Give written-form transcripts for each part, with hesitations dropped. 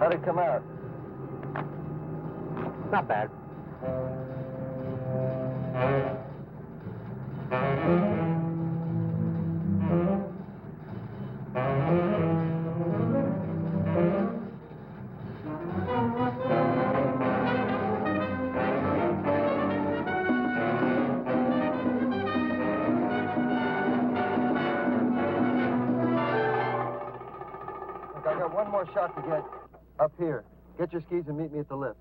How'd it come out? Not bad. Look, I got one more shot to get up here. Get your skis and meet me at the lift.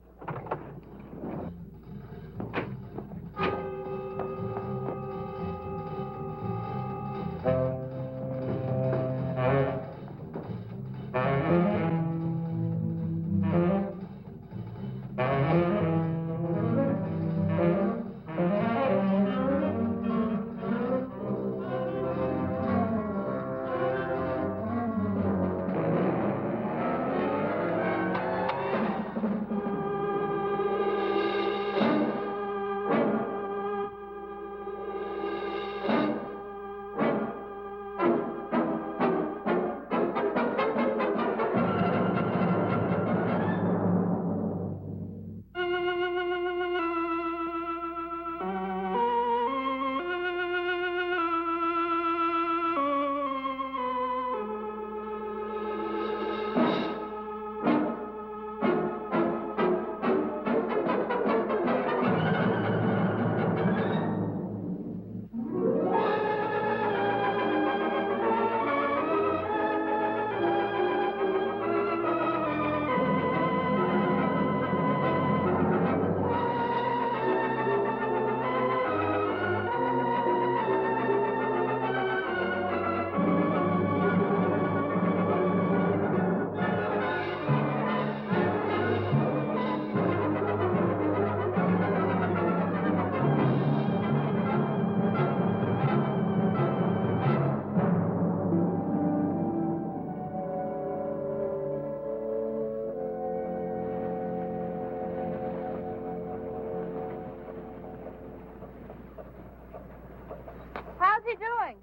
How's he doing?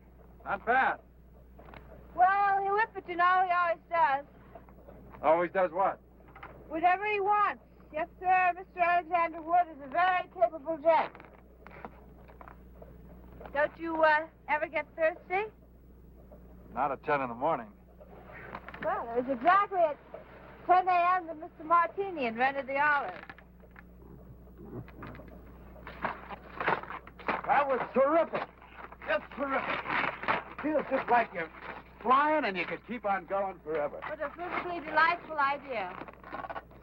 Not bad. Well, he'll whip it, you know. He always does. Always does what? Whatever he wants. Yes, sir. Mr. Alexander Wood is a very capable gent. Don't you ever get thirsty? Not at 10 in the morning. Well, it was exactly at 10 a.m. that Mr. Martini invented the olive. That was terrific. Just terrific. Feels just like you're flying and you could keep on going forever. What a perfectly delightful idea.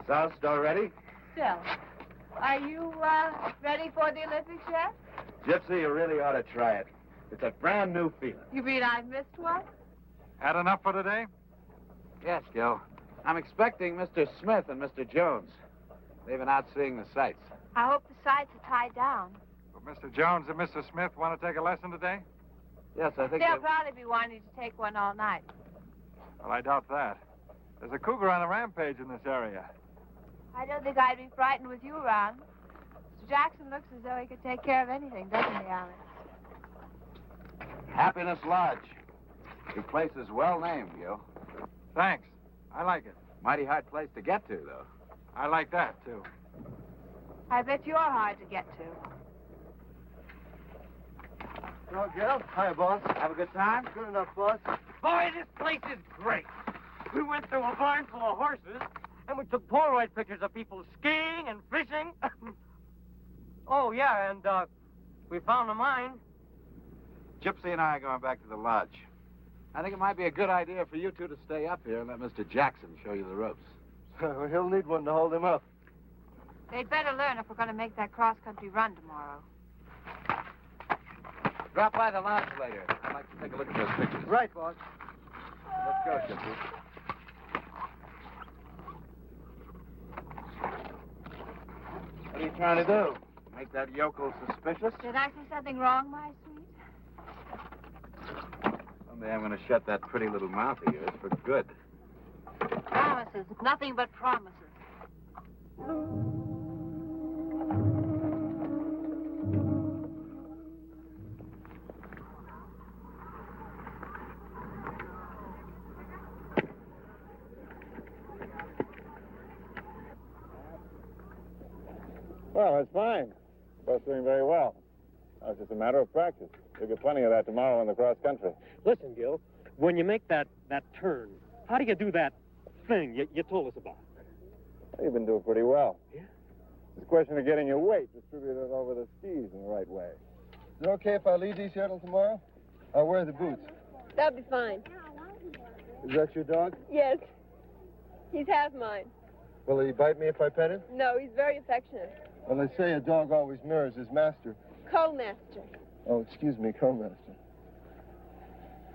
Soused already? Still. Are you ready for the Olympics yet? Gypsy, you really ought to try it. It's a brand new feeling. You mean I've missed one? Had enough for today? Yes, Gil. I'm expecting Mr. Smith and Mr. Jones. They've been out seeing the sights. I hope the sights are tied down. Will Mr. Jones and Mr. Smith want to take a lesson today? Yes, I think They'll probably be wanting to take one all night. Well, I doubt that. There's a cougar on a rampage in this area. I don't think I'd be frightened with you around. Mr. Jackson looks as though he could take care of anything, doesn't he, Alex? Happiness Lodge. Your place is well named, Gil. Thanks. I like it. Mighty hard place to get to, though. I like that, too. I bet you're hard to get to. So, Gil? Hi, boss. Have a good time? Good enough, boss. Boy, this place is great. We went through a barn full of horses, and we took Polaroid pictures of people skiing and fishing. Oh, yeah, and we found a mine. Gypsy and I are going back to the lodge. I think it might be a good idea for you two to stay up here and let Mr. Jackson show you the ropes. He'll need one to hold him up. They'd better learn if we're going to make that cross-country run tomorrow. Drop by the lodge later. I'd like to take a look at those pictures. Right, boss. Let's go, Gypsy. What are you trying to do? Make that yokel suspicious? Did I say something wrong, my sweet? Someday I'm going to shut that pretty little mouth of yours for good. Promises. Nothing but promises. Well, that's fine. Both doing very well. Now, it's just a matter of practice. You'll get plenty of that tomorrow in the cross country. Listen, Gil, when you make that turn, how do you do that thing you told us about? Well, you've been doing pretty well. Yeah? It's a question of getting your weight distributed over the skis in the right way. Is it okay if I leave these here till tomorrow? I'll wear the boots. That'll be fine. Is that your dog? Yes. He's half mine. Will he bite me if I pet him? No, he's very affectionate. Well, they say a dog always mirrors his master. Co-master. Oh, excuse me, co-master.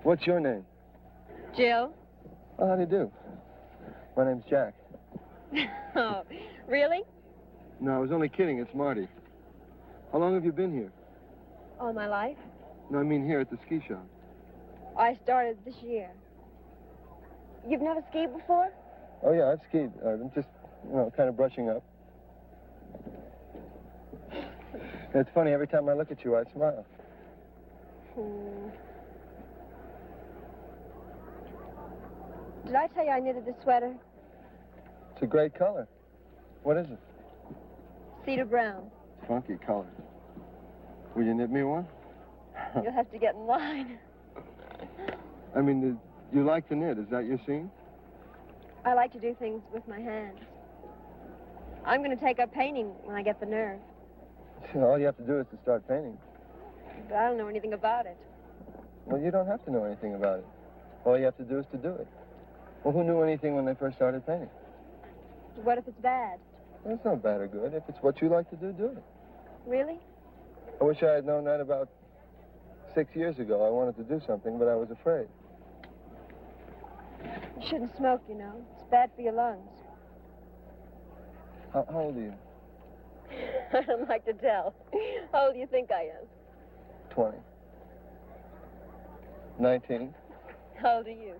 What's your name? Jill? Oh, how do you do? My name's Jack. Oh, really? No, I was only kidding. It's Marty. How long have you been here? All my life. No, I mean here at the ski shop. I started this year. You've never skied before? Oh, yeah, I've skied. I'm just, kind of brushing up. It's funny, every time I look at you, I smile. Did I tell you I knitted this sweater? It's a great color. What is it? Cedar brown. Funky color. Will you knit me one? You'll have to get in line. I mean, you like to knit. Is that your scene? I like to do things with my hands. I'm going to take up painting when I get the nerve. All you have to do is to start painting. But I don't know anything about it. Well, you don't have to know anything about it. All you have to do is to do it. Well, who knew anything when they first started painting? What if it's bad? Well, it's not bad or good. If it's what you like to do, do it. Really? I wish I had known that about 6 years ago. I wanted to do something, but I was afraid. You shouldn't smoke, you know. It's bad for your lungs. How old are you? I don't like to tell. How old do you think I am? 20. 19. How old are you?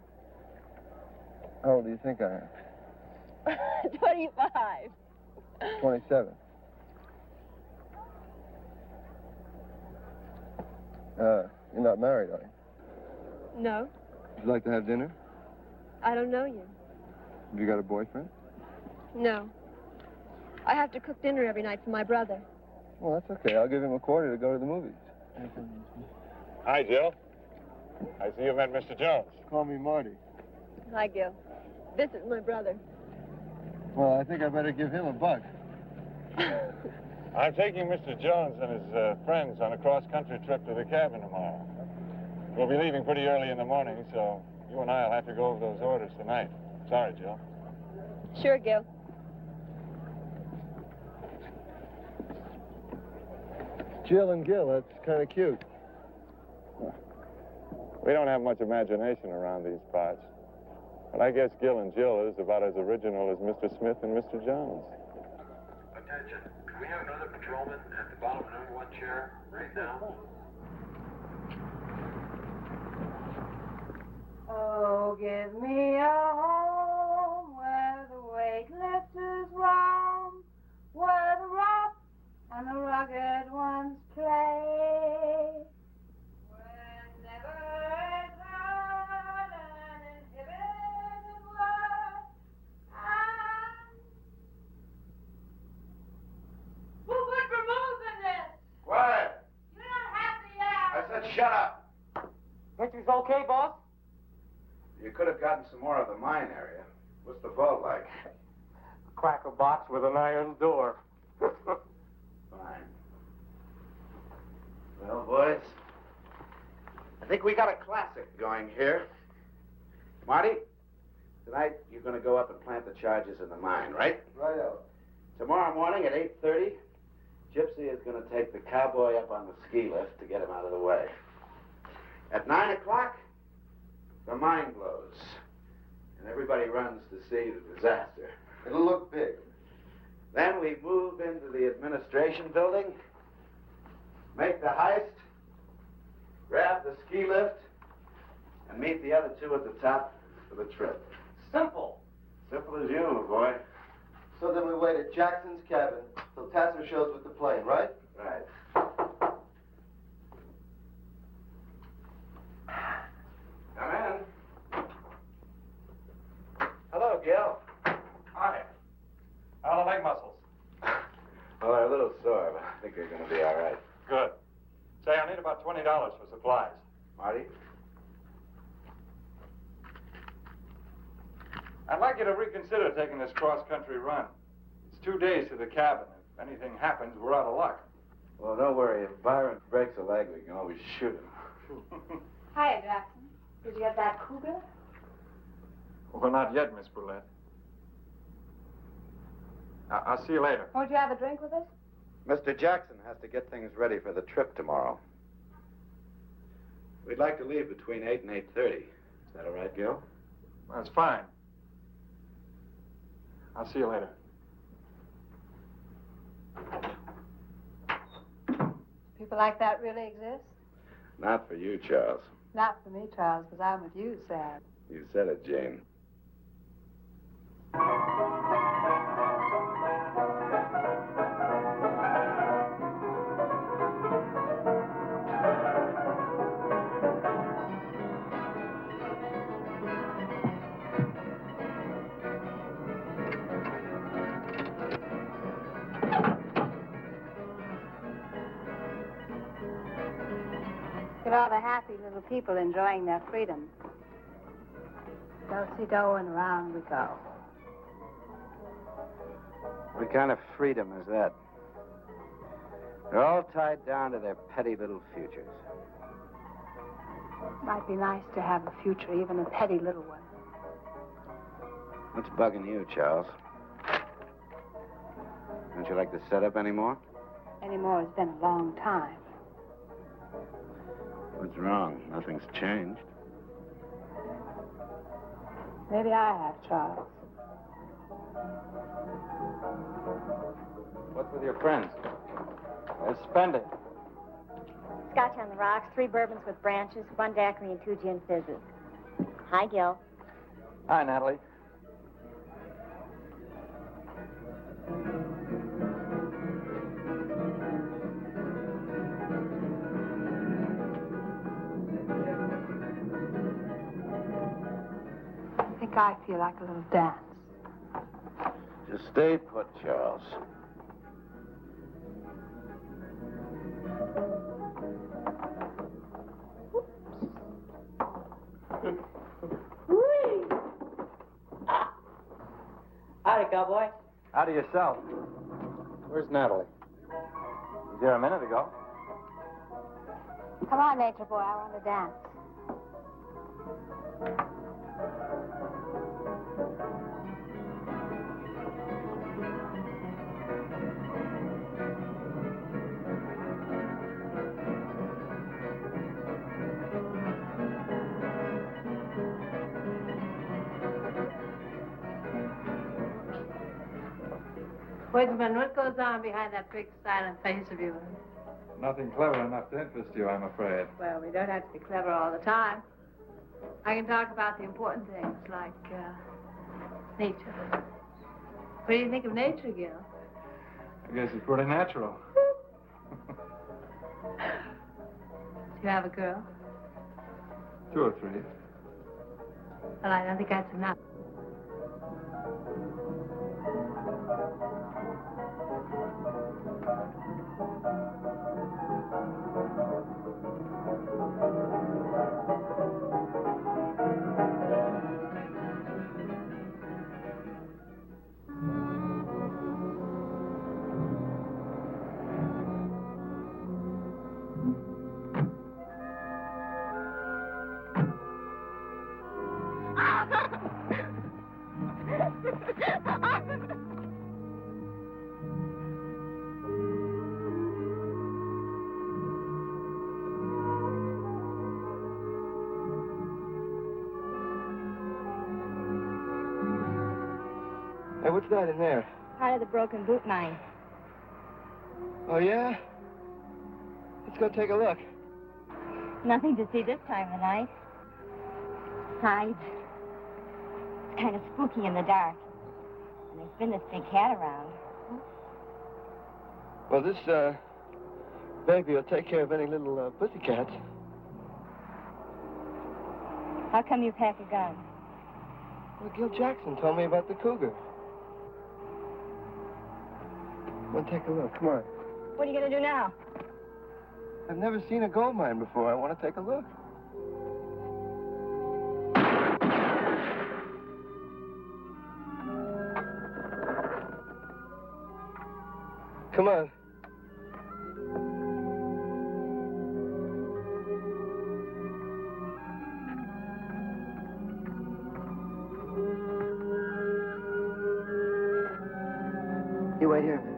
How old do you think I am? 25. 27. You're not married, are you? No, Would you like to have dinner? I don't know you. Have you got a boyfriend? No. I have to cook dinner every night for my brother. Well, that's okay. I'll give him a quarter to go to the movies. Hi, Jill. I see you met Mr. Jones. Call me Marty. Hi, Gil. This is my brother. Well, I think I better give him a buck. I'm taking Mr. Jones and his friends on a cross-country trip to the cabin tomorrow. We'll be leaving pretty early in the morning, so you and I will have to go over those orders tonight. Sorry, Jill. Sure, Gil. Jill and Gil, that's kind of cute. We don't have much imagination around these parts. But I guess Gil and Jill is about as original as Mr. Smith and Mr. Jones. Attention. Can we have another patrolman at the bottom of number 1 chair right now? Oh, give me a home where the weightlifters roam, where the rough and the rugged ones play. Where never is heard an inhibited word, and who would remove in this? Quiet! You don't have to yell. I said shut up! Picture's okay, boss? You could have gotten some more of the mine area. What's the vault like? A cracker box with an iron door. Fine. Well, boys, I think we got a classic going here. Marty, tonight you're going to go up and plant the charges in the mine, right? Righto. Tomorrow morning at 8:30, Gypsy is going to take the cowboy up on the ski lift to get him out of the way. At 9 o'clock, the mine blows, and everybody runs to see the disaster. It'll look big. Then we move into the administration building, make the heist, grab the ski lift, and meet the other two at the top for the trip. Simple. Simple as you, boy. So then we wait at Jackson's cabin till Tasser shows with the plane, right? Right. Come in. Hello, Gil. Hi. How are the leg muscles? Well, they're a little you're going to be all right. Good. Say, I need about $20 for supplies. Marty? I'd like you to reconsider taking this cross-country run. It's 2 days to the cabin. If anything happens, we're out of luck. Well, don't worry. If Byron breaks a leg, we can always shoot him. Hiya, Jackson. Did you get that cougar? Well, not yet, Miss Boulette. I'll see you later. Won't you have a drink with us? Mr. Jackson has to get things ready for the trip tomorrow. We'd like to leave between 8 and 8:30. Is that all right, Gil? That's fine. I'll see you later. People like that really exist? Not for you, Charles. Not for me, Charles, because I'm with you, Sam. You said it, Jane. Look at all the happy little people enjoying their freedom. Do-si-do and around we go. What kind of freedom is that? They're all tied down to their petty little futures. Might be nice to have a future, even a petty little one. What's bugging you, Charles? Don't you like the setup anymore? Anymore, it's been a long time. What's wrong? Nothing's changed. Maybe I have, Charles. What's with your friends? They're spending. Scotch on the rocks, 3 bourbons with branches, 1 daiquiri and 2 gin fizzes. Hi, Gil. Hi, Natalie. I think I feel like a little dance. Just stay put, Charles. Howdy, cowboy. Howdy yourself. Where's Natalie? Was here a minute ago. Come on, nature boy, I want to dance. Woodsman, what goes on behind that big silent face of yours? Nothing clever enough to interest you, I'm afraid. Well, we don't have to be clever all the time. I can talk about the important things, like, nature. What do you think of nature, Gil? I guess it's pretty natural. Do you have a girl? 2 or 3. Well, I don't think that's enough. Hey, what's that in there? Part of the broken boot mine. Oh, yeah? Let's go take a look. Nothing to see this time of night. Besides, it's kind of spooky in the dark. And there's been this big cat around. Well, this, baby will take care of any little, pussycats. How come you pack a gun? Well, Gil Jackson told me about the cougar. Well, take a look. Come on. What are you going to do now? I've never seen a gold mine before. I want to take a look. Come on. You wait here a minute.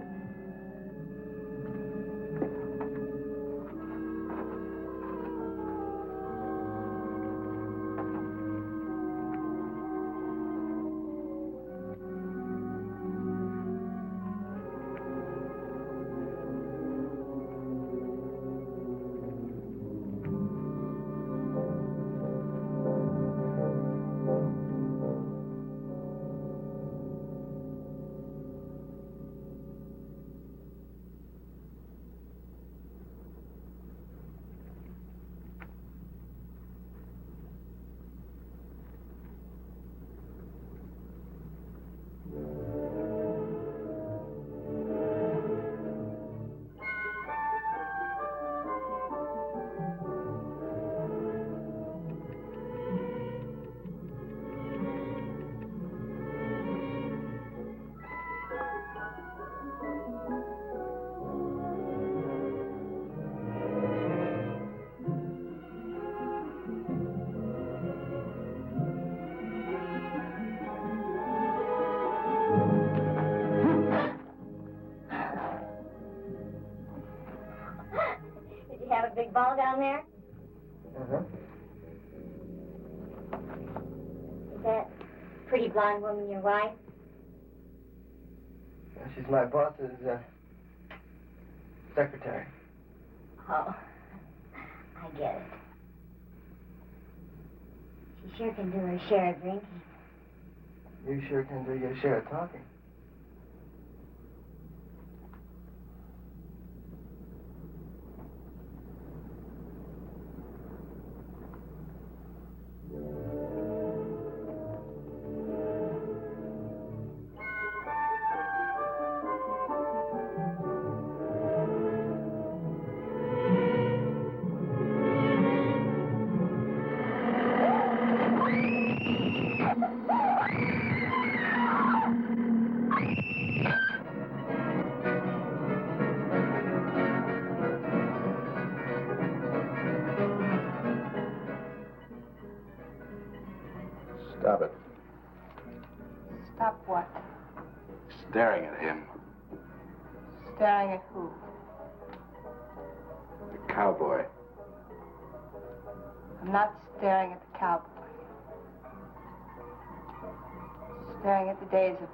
Did you have a big ball down there? Uh-huh. Is that pretty blonde woman your wife? She's my boss's secretary. Oh, I get it. She sure can do her share of drinking. You sure can do your share of talking. Stop it. Stop what? Staring at him. Staring at who? The cowboy. I'm not staring at the cowboy. Staring at the days of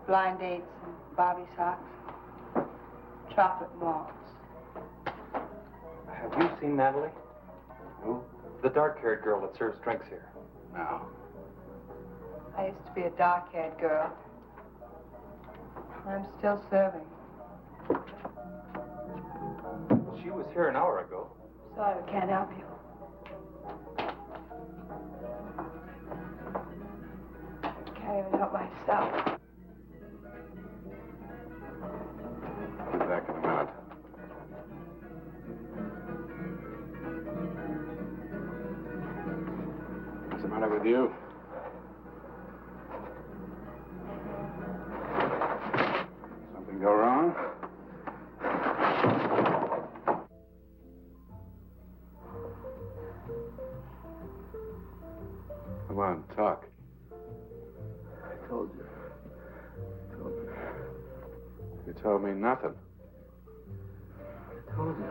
blind dates and bobby socks, chocolate malls. Have you seen Natalie? Who? The dark-haired girl that serves drinks here. No. I used to be a dark-haired girl. I'm still serving. She was here an hour ago. Sorry, I can't help you. Can't even help myself. I'll be back in a minute. What's the matter with you? Something go wrong? Come on, talk. I told you. You told me nothing. I told you.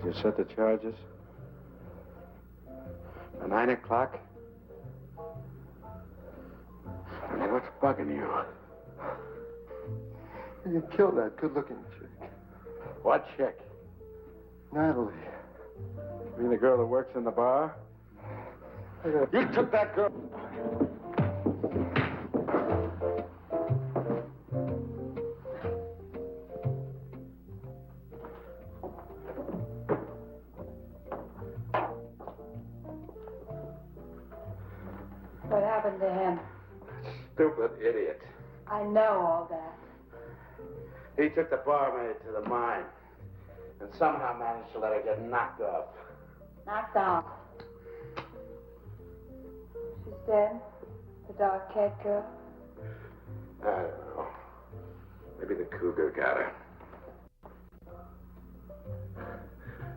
Did you set the charges? At 9 o'clock? I mean, what's bugging you? You killed that good-looking chick. What chick? Natalie. You mean the girl that works in the bar? You took that girl. What happened to him? Stupid idiot. I know all that. He took the barmaid to the mine and somehow managed to let her get knocked off. Knocked off. She's dead? The dark-haired girl? I don't know. Maybe the cougar got her.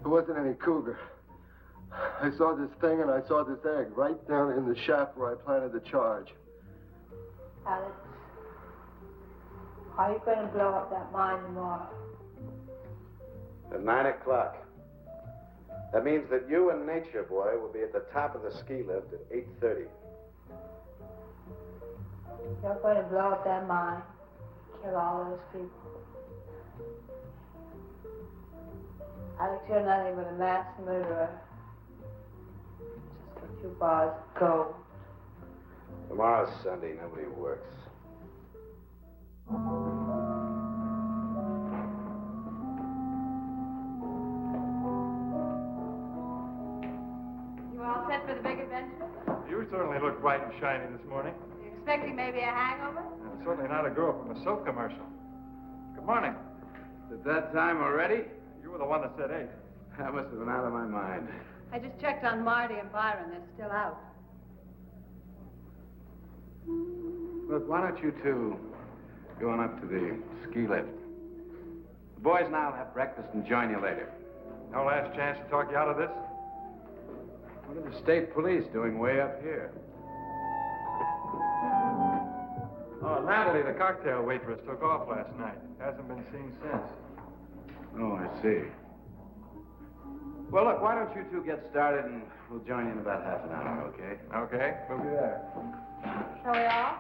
It wasn't any cougar. I saw this thing and I saw this egg right down in the shaft where I planted the charge. Alex, are you going to blow up that mine tomorrow? At 9 o'clock. That means that you and Nature Boy will be at the top of the ski lift at 8:30. You're going to blow up that mine, kill all those people. Alex, you're nothing but a mass murderer. Just a few bars of gold. Tomorrow's Sunday, nobody works. You all set for the big adventure? You certainly look bright and shiny this morning. You expecting maybe a hangover? Certainly not a girl from a soap commercial. Good morning. Is it that time already? You were the one that said 8. That must have been out of my mind. I just checked on Marty and Byron. They're still out. Look, why don't you two go on up to the ski lift? The boys and I'll have breakfast and join you later. No last chance to talk you out of this? What are the state police doing way up here? Oh, Natalie, the cocktail waitress, took off last night. Hasn't been seen since. Oh, I see. Well, look, why don't you two get started and we'll join you in about half an hour, okay? Okay, we'll be there. Shall we all?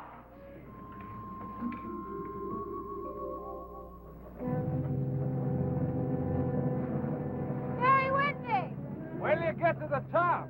Very windy. Wait till you get to the top.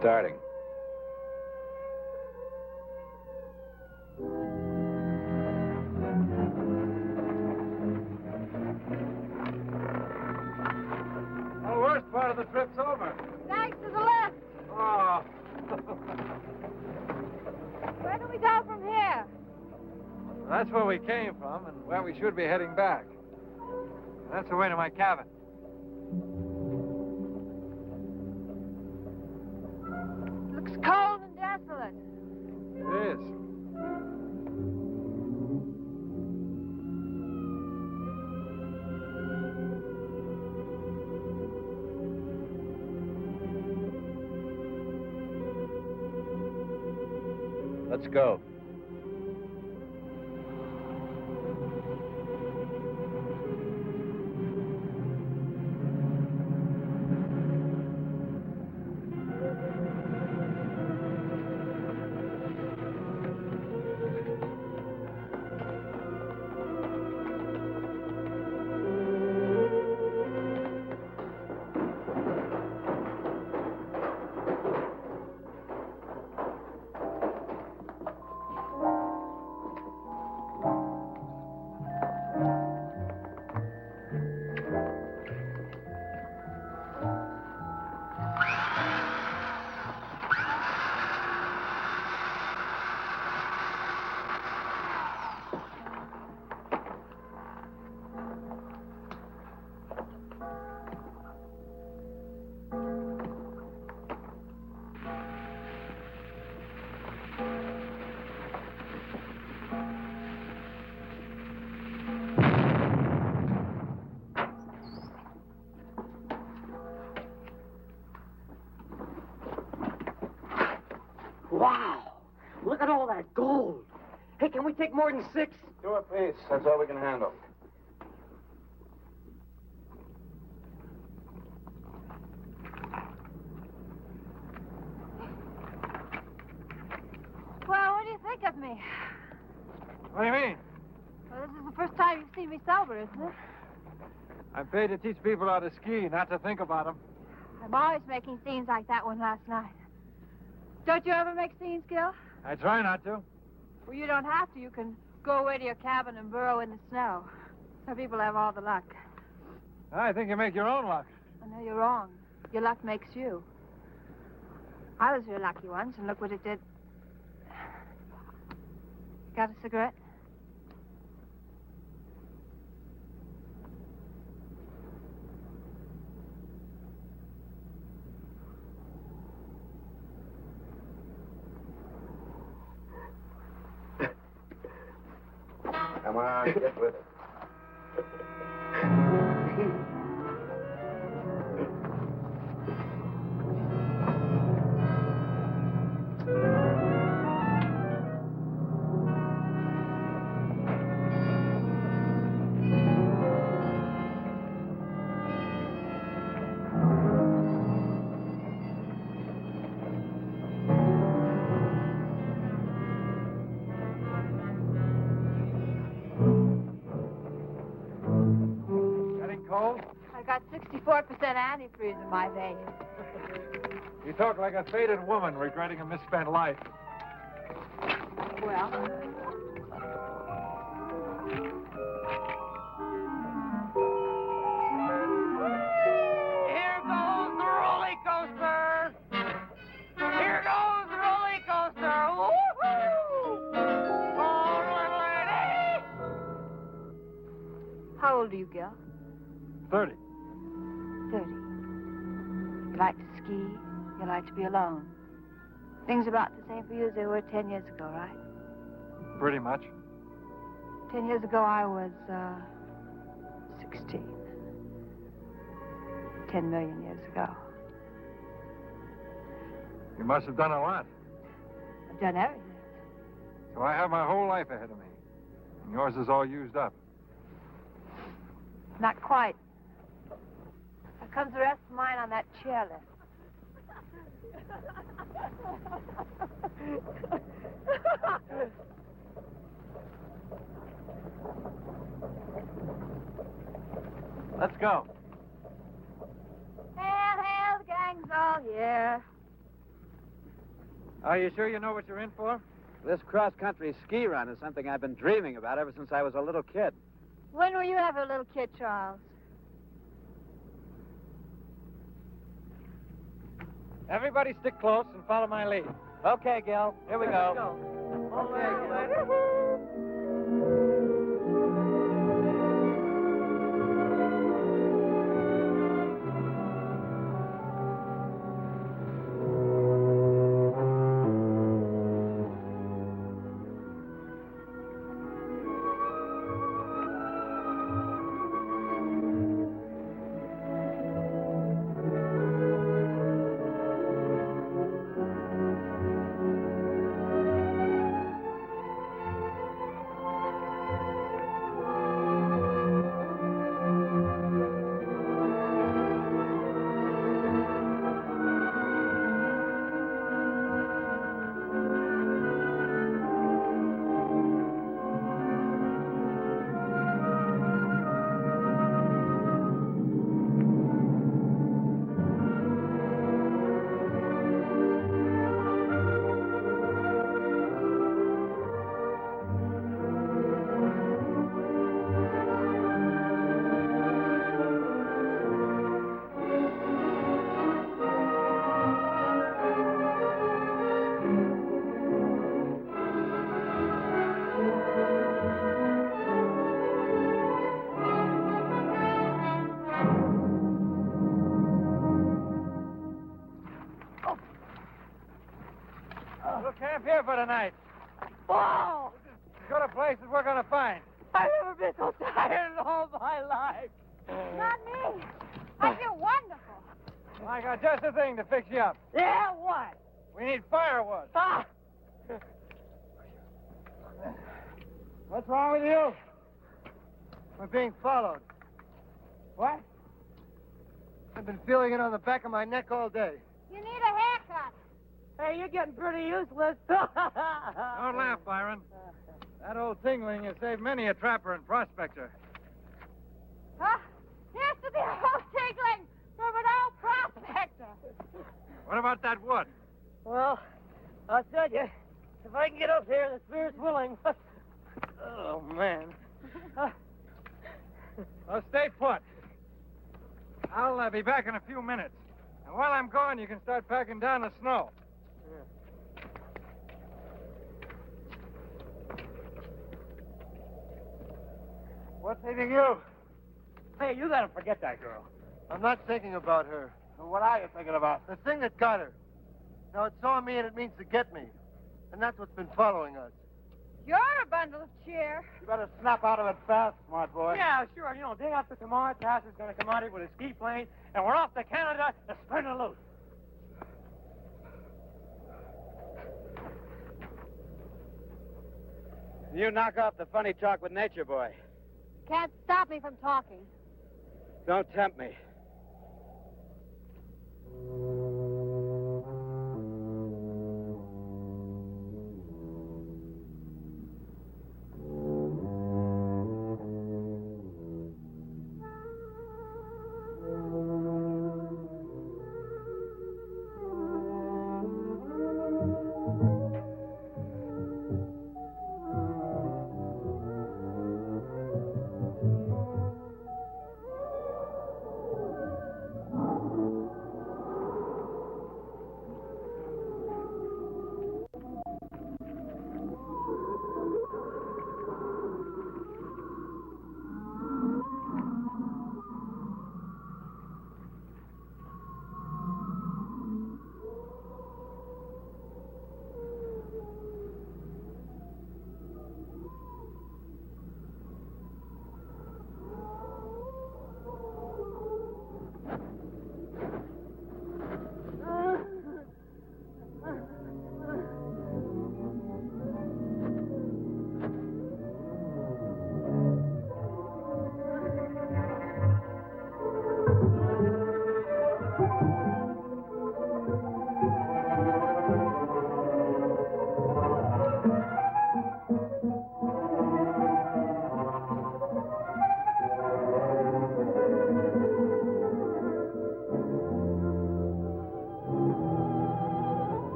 Starting. Well, the worst part of the trip's over. Thanks to the left. Oh. Where do we go from here? That's where we came from and where we should be heading back. That's the way to my cabin. Looks cold and desolate. It is. Let's go. look at all that gold. Hey, can we take more than 6? 2 apiece. That's all we can handle. Well, what do you think of me? What do you mean? Well, this is the first time you've seen me sober, isn't it? I'm paid to teach people how to ski, not to think about them. I'm always making scenes like that one last night. Don't you ever make scenes, Gil? I try not to. Well, you don't have to. You can go away to your cabin and burrow in the snow. Some people have all the luck. I think you make your own luck. I know you're wrong. Your luck makes you. I was real lucky once, and look what it did. Got a cigarette? Come on, get with it. I got 64% antifreeze in my veins. You talk like a faded woman regretting a misspent life. Well, Here goes the roller coaster. Here goes the roller coaster. Woohoo! Oh, little lady. how old are you, Gil? 30. 30. You like to ski. You like to be alone. Things about the same for you as they were 10 years ago, right? Pretty much. 10 years ago, I was, 16. 10 million years ago. You must have done a lot. I've done everything. So I have my whole life ahead of me. And yours is all used up. Not quite. There comes the rest of mine on that chairlift. Let's go. Hail, hail, the gang's all here. Are you sure you know what you're in for? This cross-country ski run is something I've been dreaming about ever since I was a little kid. When were you ever a little kid, Charles? Everybody stick close and follow my lead. Okay, Gil. Here we go. We'll camp here for tonight. Wow! Go to places we're going to find. I've never been so tired in all my life. Not me. I feel wonderful. I got just the thing to fix you up. Yeah, what? We need firewood. Ah! What's wrong with you? We're being followed. What? I've been feeling it on the back of my neck all day. You need a haircut. Hey, you're getting pretty useless. Don't laugh, Byron. That old tingling has saved many a trapper and prospector. Huh? Here's to the old tinkling from an old prospector. What about that wood? Well, I'll tell you, if I can get up here, the spirit's willing. Oh, man. Well, stay put. I'll be back in a few minutes. And while I'm gone, you can start packing down the snow. What's eating you? Hey, you gotta forget that girl. I'm not thinking about her. What are you thinking about? The thing that got her. Now, it saw me and it means to get me. And that's what's been following us. You're a bundle of cheer. You better snap out of it fast, smart boy. Yeah, sure. You know, day after tomorrow, Tass is gonna come out here with a ski plane, and we're off to Canada to spin it loose. You knock off the funny talk with Nature Boy. Can't stop me from talking. Don't tempt me.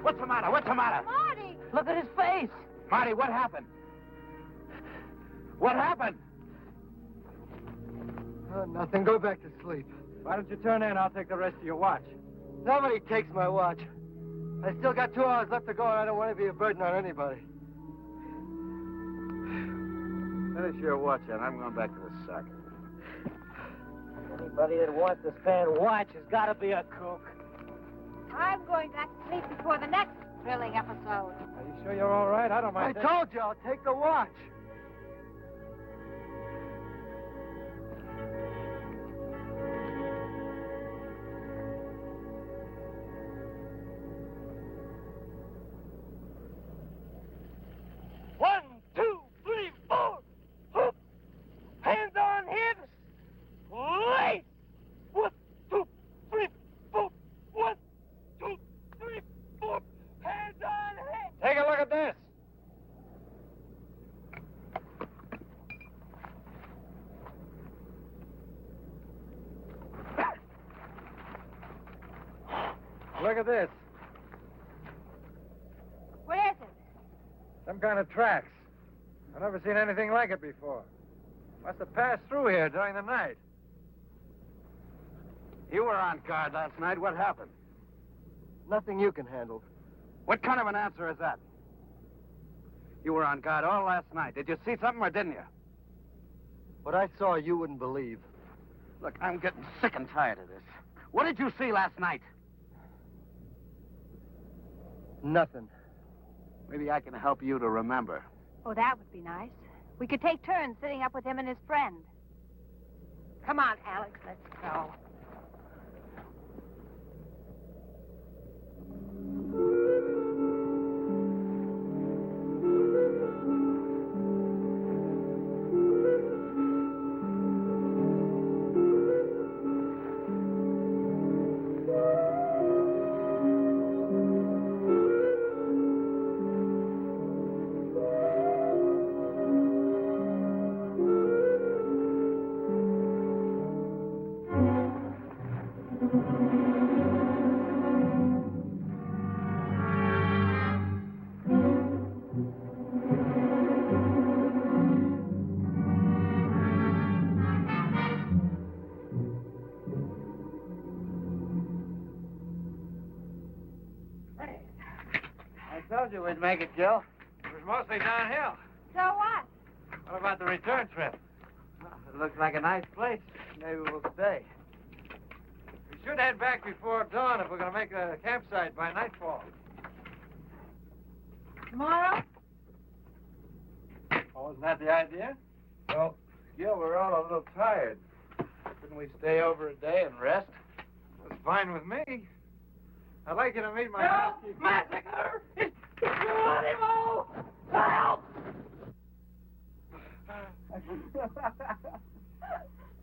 What's the matter? What's the matter? Marty! Look at his face. Marty, what happened? What happened? Oh, nothing. Go back to sleep. Why don't you turn in? I'll take the rest of your watch. Nobody takes my watch. I still got 2 hours left to go, and I don't want to be a burden on anybody. Finish your watch, and I'm going back to the sack. Anybody that wants to stand watch has got to be a kook. I'm going back to sleep before the next thrilling episode. Are you sure you're all right? I don't mind. I told you I'll take the watch. One, two, three, four. Hoop. Hands on hips. Place. 1, 2, 3, 4. 1, 2, 3, 4. Hands on hips. Take a look at this. Look at this. What is it? Some kind of tracks. I've never seen anything like it before. Must have passed through here during the night. You were on guard last night. What happened? Nothing you can handle. What kind of an answer is that? You were on guard all last night. Did you see something or didn't you? What I saw, you wouldn't believe. Look, I'm getting sick and tired of this. What did you see last night? Nothing. Maybe I can help you to remember. Oh, that would be nice. We could take turns sitting up with him and his friend. Come on, Alex, let's go. I told you we'd make it, Jill. It was mostly downhill. So what? What about the return trip? Well, it looks like a nice place. Maybe we'll stay. We should head back before dawn if we're going to make a campsite by nightfall. Tomorrow? Oh, isn't that the idea? Well, Gil, we're all a little tired. Couldn't we stay over a day and rest? That's fine with me. I'd like you to meet my housekeeper. Massacre! It's animal! Help!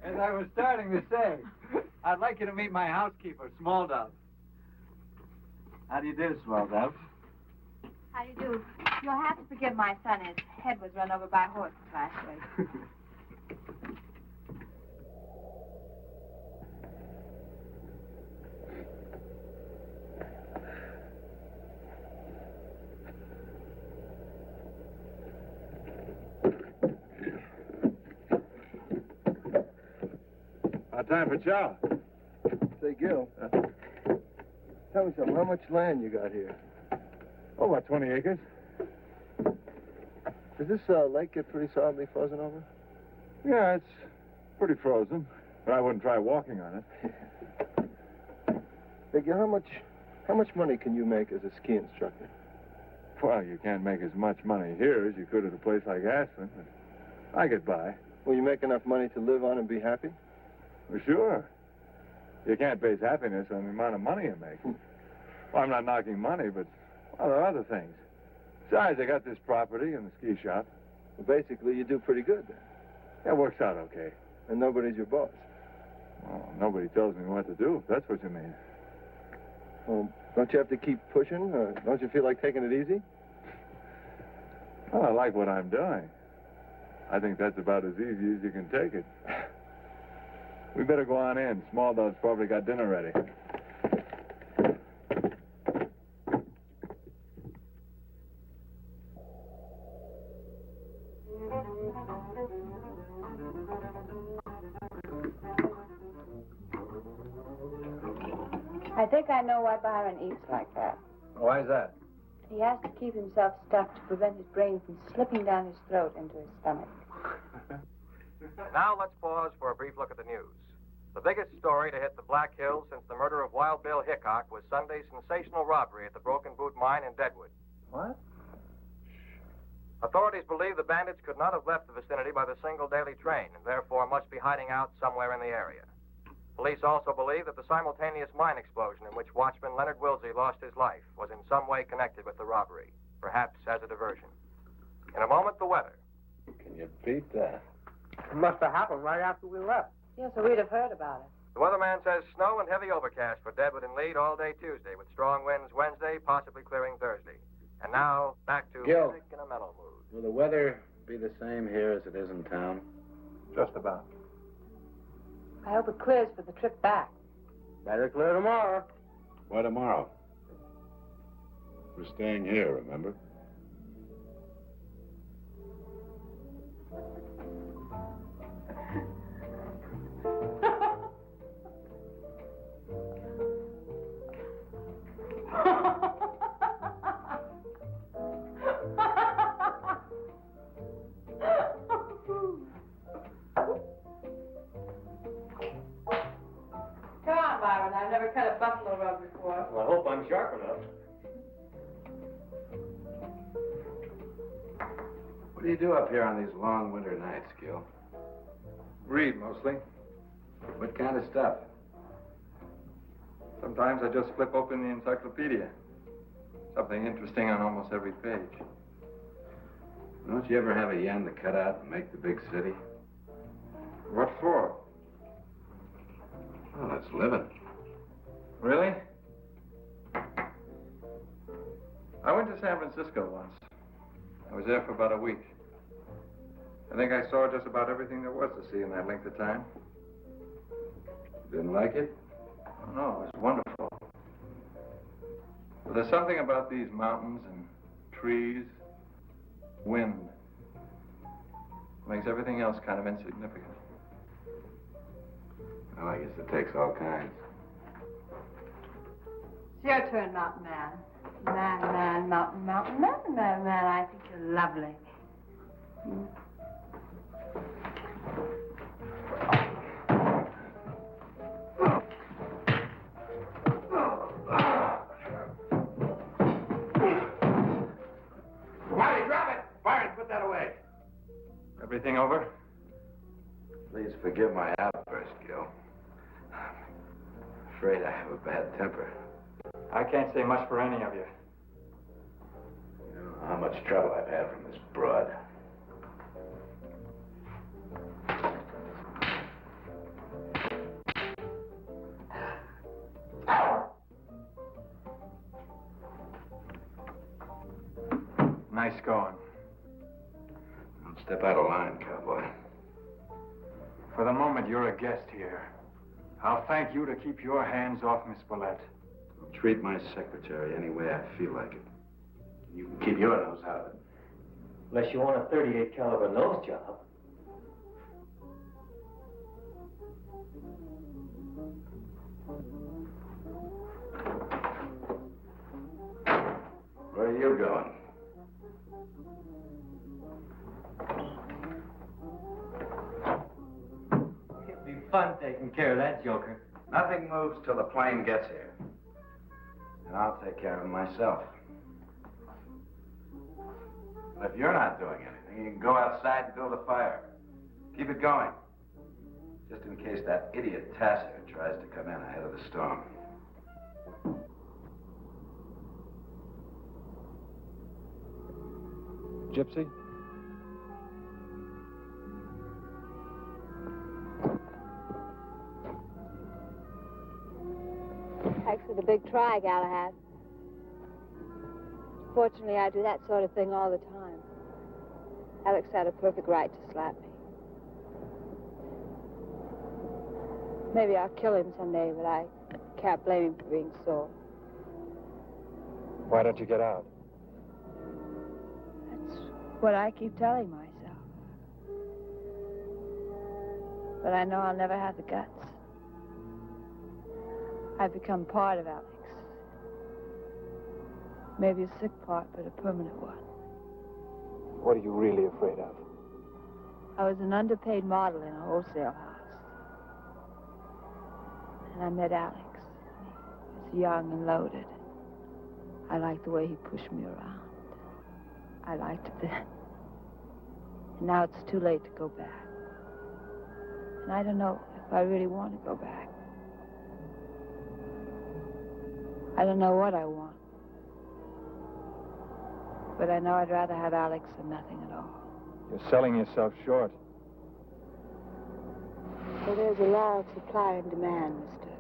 As I was starting to say, I'd like you to meet my housekeeper, Small Dove. How do you do, Small Dove? How do you do? You'll have to forgive my son. His head was run over by horses last week. Time for chow. Say, Gil, tell me something. How much land you got here? Oh, about 20 acres. Does this lake get pretty solidly frozen over? Yeah, it's pretty frozen, but I wouldn't try walking on it. Say, Gil, how much money can you make as a ski instructor? Well, you can't make as much money here as you could at a place like Aspen, but I get by. Will you make enough money to live on and be happy? Well, sure. You can't base happiness on the amount of money you make. Well, I'm not knocking money, but, well, there are other things. Besides, I got this property and the ski shop. Well, basically, you do pretty good then. That works out okay. And nobody's your boss. Well, nobody tells me what to do, if that's what you mean. Well, don't you have to keep pushing? Don't you feel like taking it easy? Well, I like what I'm doing. I think that's about as easy as you can take it. We better go on in. Small Dove's probably got dinner ready. I think I know why Byron eats like that. Why is that? He has to keep himself stuffed to prevent his brain from slipping down his throat into his stomach. Now let's pause for a brief look at the news. The biggest story to hit the Black Hills since the murder of Wild Bill Hickok was Sunday's sensational robbery at the Broken Boot Mine in Deadwood. What? Authorities believe the bandits could not have left the vicinity by the single daily train and therefore must be hiding out somewhere in the area. Police also believe that the simultaneous mine explosion in which watchman Leonard Wilsey lost his life was in some way connected with the robbery, perhaps as a diversion. In a moment, the weather. Can you beat that? It must have happened right after we left. Yes, so we'd have heard about it. The weatherman says snow and heavy overcast for Deadwood and Lead all day Tuesday, with strong winds Wednesday, possibly clearing Thursday. And now, back to Gil. music in a mellow mood. Will the weather be the same here as it is in town? Just about. I hope it clears for the trip back. Better clear tomorrow. Why tomorrow? We're staying here, remember? Come on, Byron. I've never cut a buffalo rug before. Well, I hope I'm sharp enough. What What do you do up here on these long winter nights, Gil? Read, mostly. What kind of stuff? Sometimes I just flip open the encyclopedia. Something interesting on almost every page. Don't you ever have a yen to cut out and make the big city? What for? Well, it's living. Really? I went to San Francisco once. I was there for about a week. I think I saw just about everything there was to see in that length of time. Didn't like it? Oh, no, it was wonderful. But there's something about these mountains and trees, wind, makes everything else kind of insignificant. Well, I guess it takes all kinds. It's your turn, Mountain Man. Man, mountain, man. I think you're lovely. Marty, drop it! Fire and put that away. Everything over? Please forgive my outburst, Gil. I'm afraid I have a bad temper. I can't say much for any of you. You don't know how much trouble I've had from this broad. Nice going. Don't step out of line, cowboy. For the moment, you're a guest here. I'll thank you to keep your hands off Miss Willette. I'll treat my secretary any way I feel like it. You can keep your nose out of it. Unless you want a 38 caliber nose job. Where are you going? It'd be fun taking care of that joker. Nothing moves till the plane gets here. And I'll take care of him myself. But if you're not doing anything, you can go outside and build a fire. Keep it going. Just in case that idiot Tassiter tries to come in ahead of the storm. Gypsy? Thanks for the big try, Galahad. Fortunately, I do that sort of thing all the time. Alex had a perfect right to slap me. Maybe I'll kill him someday, but I can't blame him for being sore. Why don't you get out? That's what I keep telling myself. But I know I'll never have the guts. I've become part of Alex. Maybe a sick part, but a permanent one. What are you really afraid of? I was an underpaid model in a wholesale house. And I met Alex. He was young and loaded. I liked the way he pushed me around. I liked it then. And now it's too late to go back. And I don't know if I really want to go back. I don't know what I want. But I know I'd rather have Alex than nothing at all. You're selling yourself short. So there's a law of supply and demand, mister.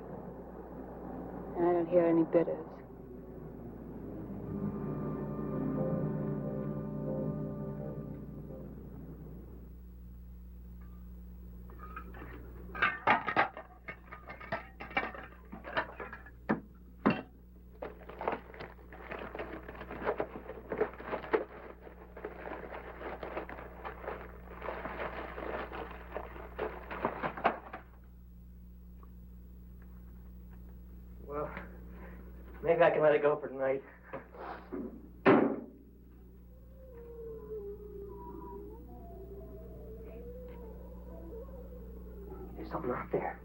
And I don't hear any bidders. Well, maybe I can let it go for tonight. There's something out there.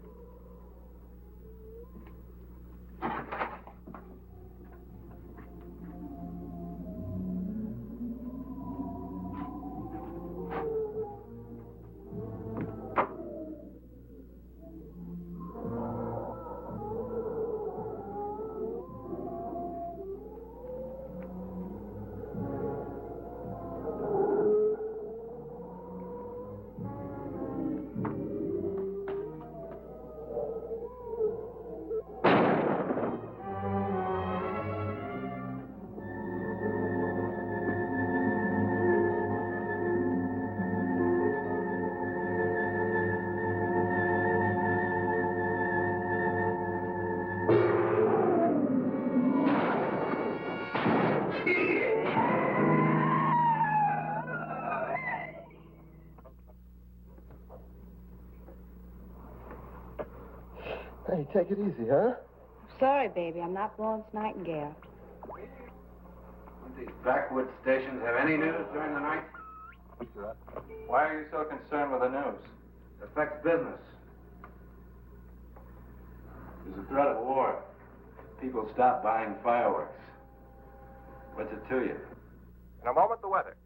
Hey, take it easy, huh? Sorry, baby. I'm not Florence Nightingale. Don't these backwoods stations have any news during the night? Why are you so concerned with the news? It affects business. There's a threat of war. People stop buying fireworks. What's it to you? In a moment, the weather,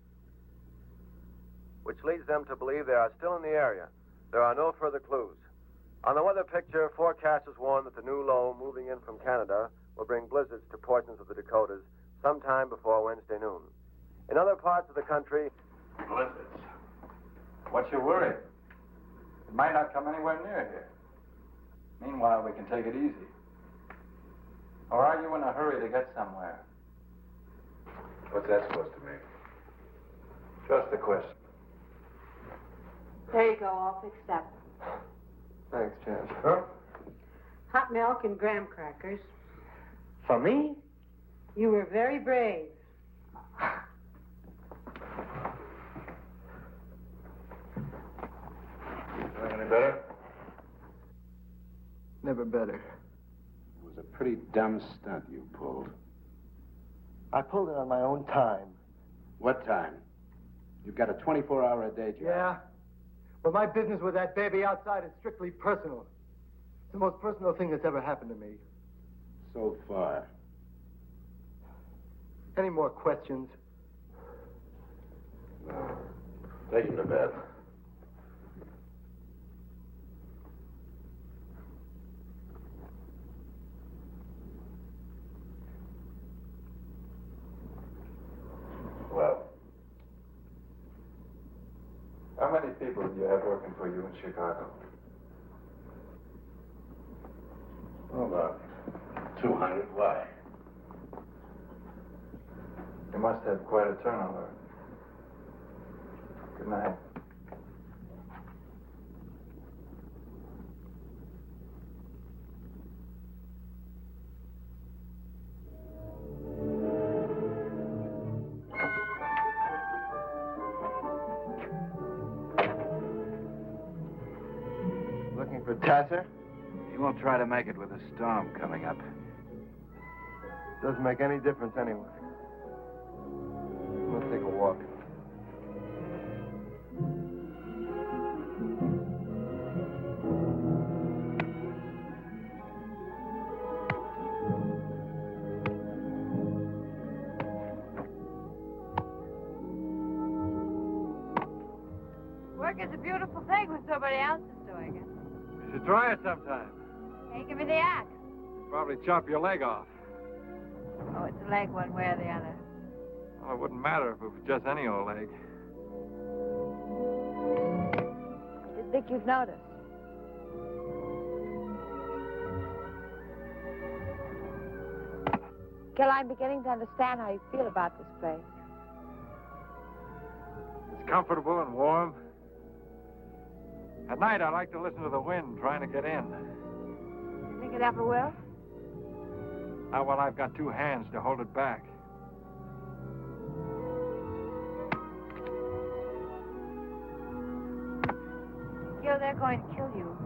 which leads them to believe they are still in the area. There are no further clues. On the weather picture, forecasters warn that the new low moving in from Canada will bring blizzards to portions of the Dakotas sometime before Wednesday noon. In other parts of the country, Blizzards. What's your worry? It might not come anywhere near here. Meanwhile, we can take it easy. Or are you in a hurry to get somewhere? What's that supposed to mean? Just a question. There you go, all fixed up. Thanks, Jan. Sure. Hot milk and graham crackers. For me? You were very brave. Feeling any better? Never better. It was a pretty dumb stunt you pulled. I pulled it on my own time. What time? You've got a 24-hour-a-day job. Yeah? Well, my business with that baby outside is strictly personal. It's the most personal thing that's ever happened to me. So far. Any more questions? No. Take him to bed. Well, how many people do you have working for you in Chicago? Oh, about 200. Why? You must have quite a turnover. Good night. Looking for Tasser? He won't try to make it with a storm coming up. Doesn't make any difference anyway. Let's take a walk. Work is a beautiful thing when somebody else is doing it. You should try it sometime. Hey, give me the axe. Probably chop your leg off. Oh, it's a leg one way or the other. Well, it wouldn't matter if it was just any old leg. I didn't think you'd notice. Gil, I'm beginning to understand how you feel about this place. It's comfortable and warm. At night, I like to listen to the wind trying to get in. You think it ever will? Not while I've got two hands to hold it back. Gil, they're going to kill you.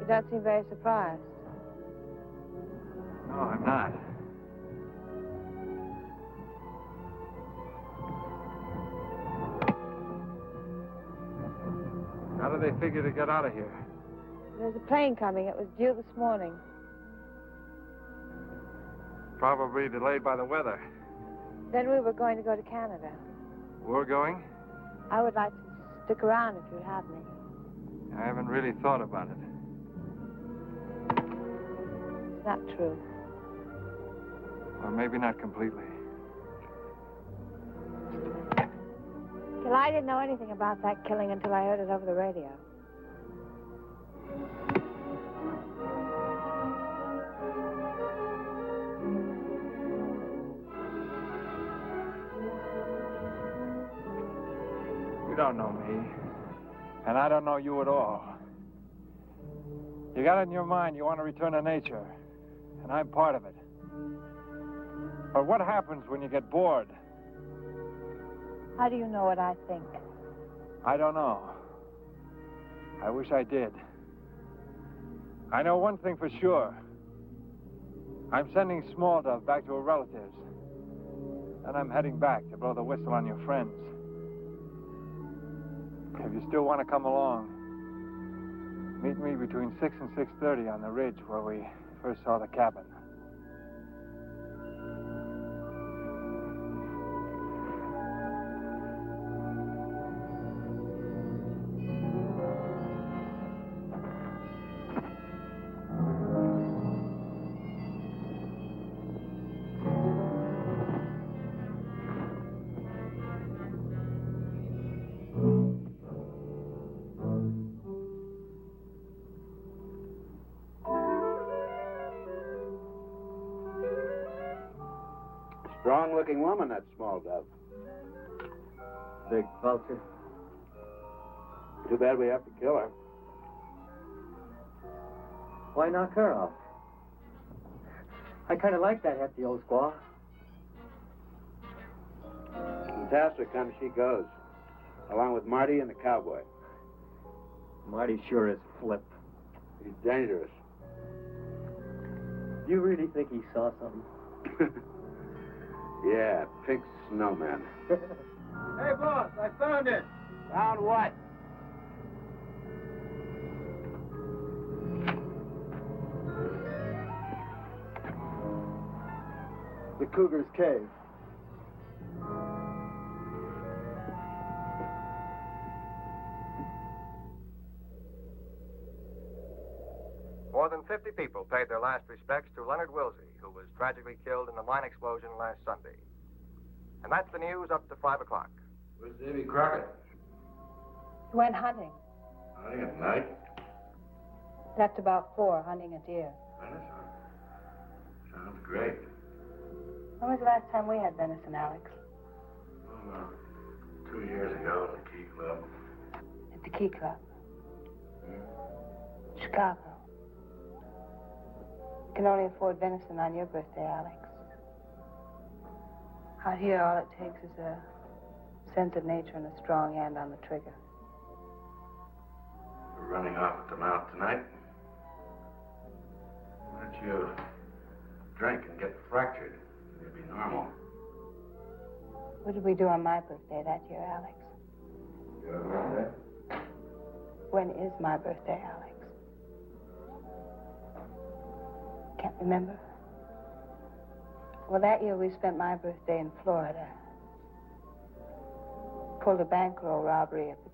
You don't seem very surprised. No, I'm not. How do they figure to get out of here? There's a plane coming. It was due this morning. Probably delayed by the weather. Then we were going to go to Canada. We're going? I would like to stick around if you'd have me. I haven't really thought about it. It's not true. Or maybe not completely. Gil, I didn't know anything about that killing until I heard it over the radio. You don't know me. And I don't know you at all. You got it in your mind you want to return to nature. And I'm part of it. But what happens when you get bored? How do you know what I think? I don't know. I wish I did. I know one thing for sure. I'm sending Small Dove back to her relatives. And I'm heading back to blow the whistle on your friends. If you still want to come along, meet me between 6 and 6:30 on the ridge where we first saw the cabin. Strong-looking woman, that Small Dove. Big vulture. Too bad we have to kill her. Why knock her off? I kind of like that hefty old squaw. Fantastic comes she goes, along with Marty and the cowboy. Marty sure is flip. He's dangerous. Do you really think he saw something? Yeah, pink snowman. Hey, boss, I found it. Found what? The Cougar's cave. More than 50 people paid their last respects to Leonard Wilsey, who was tragically killed in the mine explosion last Sunday. And that's the news up to 5 o'clock. Where's Davy Crockett? He went hunting. Hunting at night? Left about 4, hunting a deer. Venison? Sounds great. When was the last time we had venison, Alex? Well, 2 years ago at the Key Club. At the Key Club. Chicago. You can only afford venison on your birthday, Alex. Out here, all it takes is a sense of nature and a strong hand on the trigger. We're running off at the mouth tonight. Why don't you drink and get fractured? It'd be normal. What did we do on my birthday that year, Alex? Your birthday? When is my birthday, Alex? Can't remember. Well, that year we spent my birthday in Florida. Pulled a bankroll robbery at the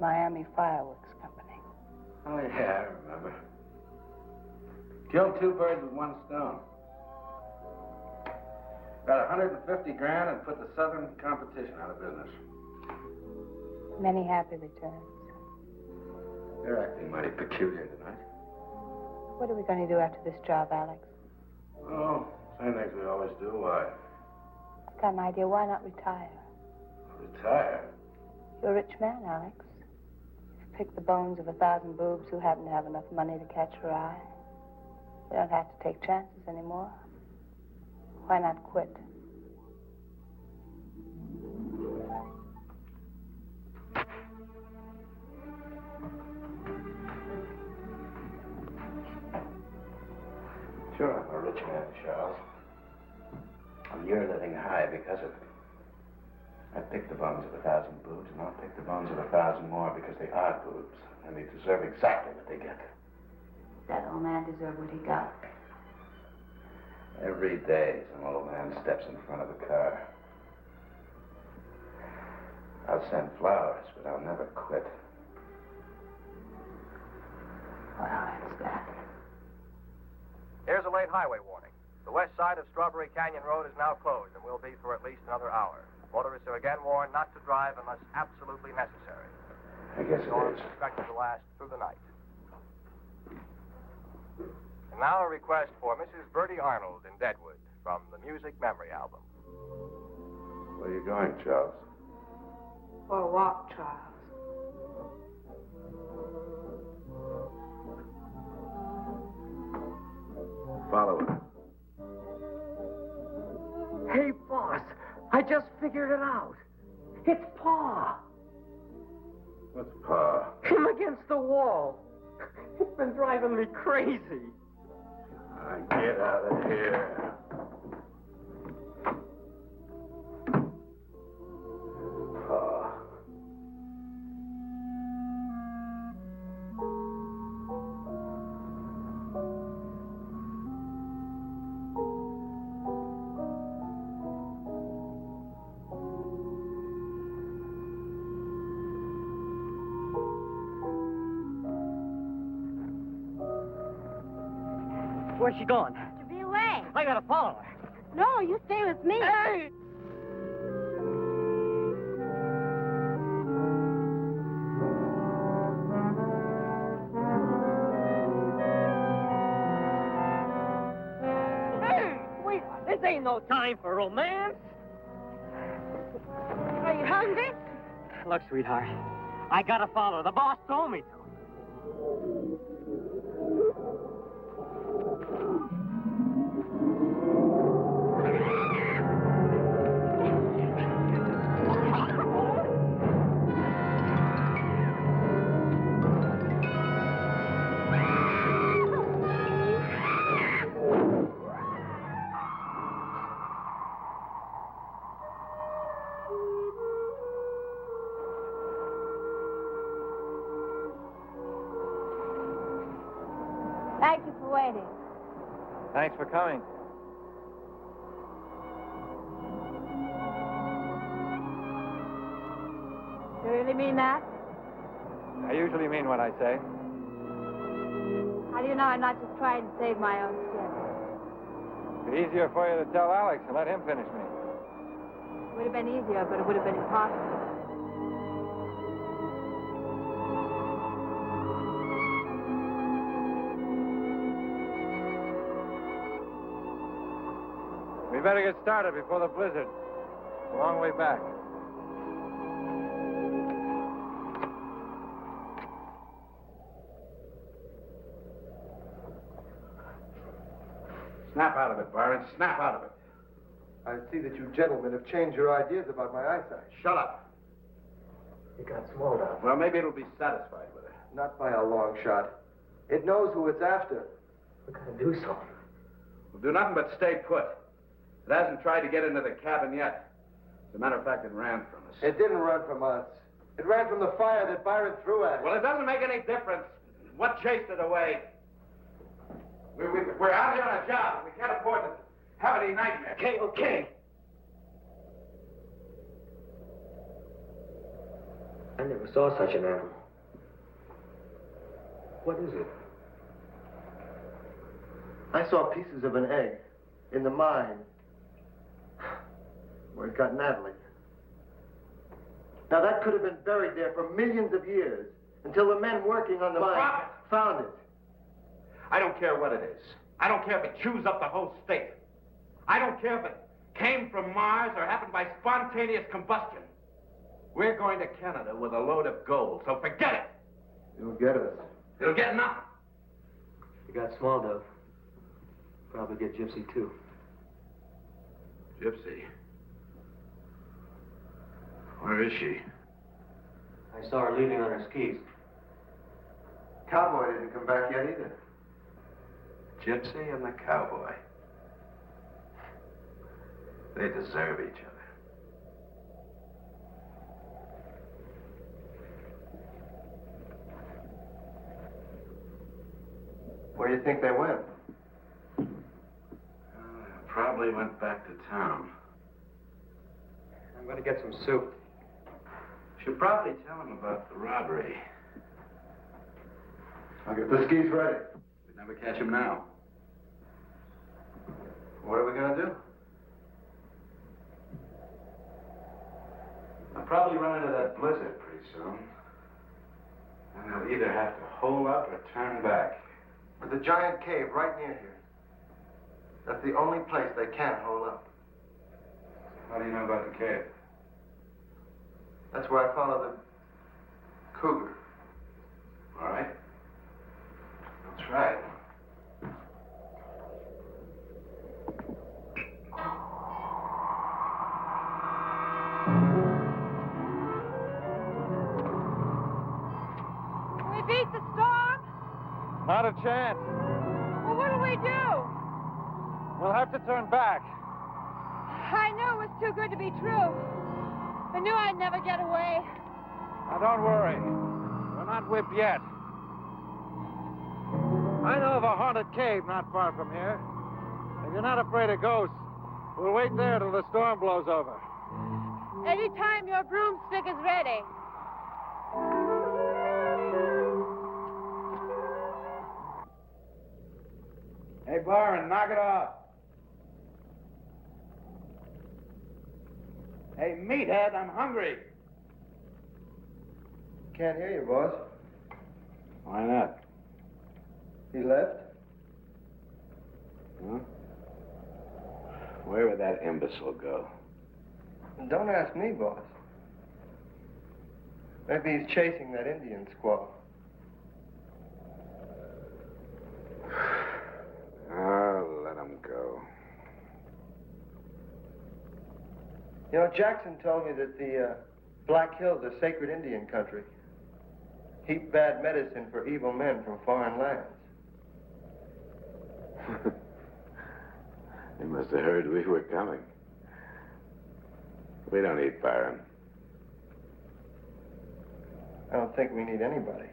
Miami Fireworks Company. Oh, yeah, I remember. Killed 2 birds with 1 stone. Got 150 grand and put the Southern competition out of business. Many happy returns. You're acting mighty peculiar tonight. What are we going to do after this job, Alex? Oh, same things we always do. Why? I've got an idea. Why not retire? Retire? You're a rich man, Alex. You've picked the bones of 1,000 boobs who happen to have enough money to catch her eye. You don't have to take chances anymore. Why not quit? Sure, I'm a rich man, Charles. And you're living high because of it. I picked the bones of 1,000 boobs, and I'll pick the bones of 1,000 more because they are boobs, and they deserve exactly what they get. That old man deserved what he got. Every day, some old man steps in front of a car. I'll send flowers, but I'll never quit. Well, that's that. Here's a late highway warning. The west side of Strawberry Canyon Road is now closed and will be for at least another hour. Motorists are again warned not to drive unless absolutely necessary. I guess it Storm is. is expected to last through the night. And now a request for Mrs. Bertie Arnold in Deadwood from the Music Memory Album. Where are you going, Charles? For a walk, Charles. Follow her. Hey, boss, I just figured it out. It's Pa. What's Pa? Him against the wall. It's been driving me crazy. Get out of here. Pa. Where's she going? To be away. I gotta follow her. No, you stay with me. Hey! Hey, wait, this ain't no time for romance. Are you hungry? Look, sweetheart, I gotta follow her. The boss told me to. Thank you for waiting. Thanks for coming. You really mean that? I usually mean what I say. How do you know I'm not just trying to save my own skin? It'd be easier for you to tell Alex and let him finish me. It would have been easier, but it would have been impossible. We better get started before the blizzard. It's a long way back. Snap out of it, Byron. Snap out of it. I see that you gentlemen have changed your ideas about my eyesight. Shut up. You got small now. Well, maybe it'll be satisfied with it. Not by a long shot. It knows who it's after. We gotta do something. We'll do nothing but stay put. It hasn't tried to get into the cabin yet. As a matter of fact, it ran from us. It didn't run from us. It ran from the fire that Byron threw at it. Well, it doesn't make any difference. What chased it away? We're out here on a job. We can't afford to have any nightmares. Okay, okay. I never saw such an animal. What is it? I saw pieces of an egg in the mine where it got Natalie. Now, that could have been buried there for millions of years until the men working on the mine found it. I don't care what it is. I don't care if it chews up the whole state. I don't care if it came from Mars or happened by spontaneous combustion. We're going to Canada with a load of gold, so forget it. You'll get us. It'll get nothing. You got small, Dove. Probably get Gypsy, too. Gypsy? Where is she? I saw her leaving on her skis. Cowboy didn't come back yet either. Gypsy and the cowboy. They deserve each other. Where do you think they went? Probably went back to town. I'm going to get some soup. Should probably tell him about the robbery. I'll get the skis ready. We'd never catch him now. What are we going to do? I'll probably run into that blizzard pretty soon. And they'll either have to hole up or turn back. There's a giant cave right near here. That's the only place they can't hole up. How do you know about the cave? That's where I followed the cougar. All right. I'll try it. beat the storm? Not a chance. Well, what'll we do? We'll have to turn back. I knew it was too good to be true. I knew I'd never get away. Now, don't worry. We're not whipped yet. I know of a haunted cave not far from here. If you're not afraid of ghosts, we'll wait there till the storm blows over. Anytime your broomstick is ready. Hey, Byron, knock it off. Hey, meathead, I'm hungry. Can't hear you, boss. Why not? He left? Huh? Where would that imbecile go? Don't ask me, boss. Maybe he's chasing that Indian squaw. Oh, let him go. You know, Jackson told me that the Black Hills are sacred Indian country. Heap bad medicine for evil men from foreign lands. He must have heard we were coming. We don't eat Byron. I don't think we need anybody.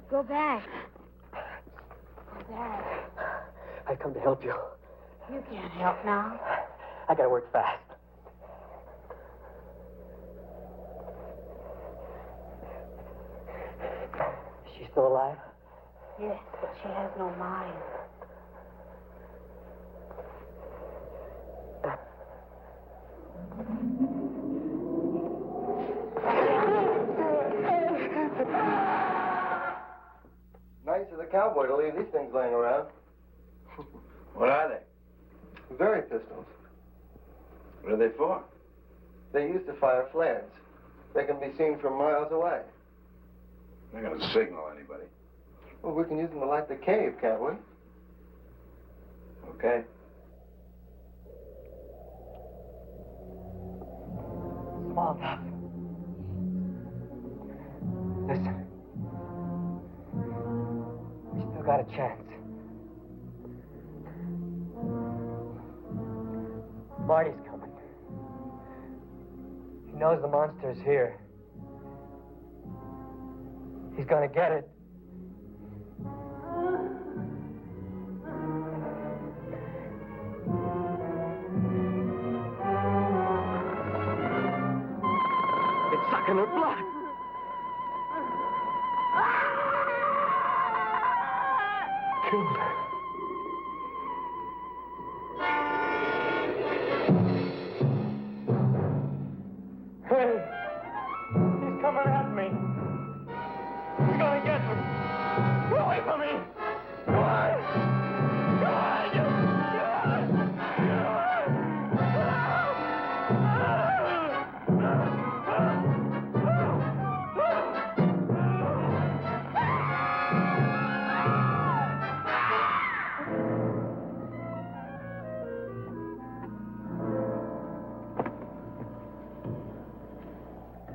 Go back. Go back. I come to help you. You can't help now. I gotta work fast. Is she still alive? Yes, but she has no mind. Nice of the cowboy to leave these things laying around. What are they? Very pistols. What are they for? They used to fire flares. They can be seen from miles away. They're going to signal anybody. Well, we can use them to light the cave, can't we? Okay. Small enough. Listen. We still got a chance. Marty's coming. knows the monster's here. He's gonna get it. It's sucking her blood. Killed her. Hey, he's coming at me. He's gonna get me. Get away from me. Go on. Go on. Go on.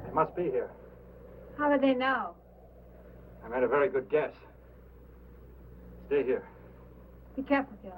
They must be here. How do they know? I made a very good guess. Stay here. Be careful, Joe.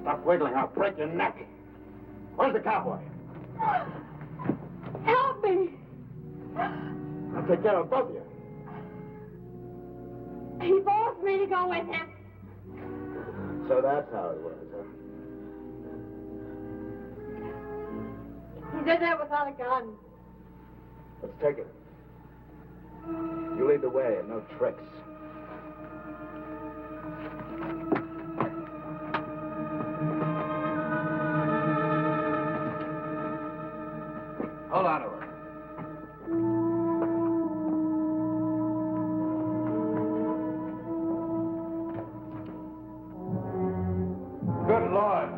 Stop wiggling, I'll break your neck. Where's the cowboy? Help me! I'll take care of both of you. He forced me to go with him. So that's how it was, huh? He did that without a gun. Let's take it. You lead the way and no tricks. Hold on to her. Good Lord.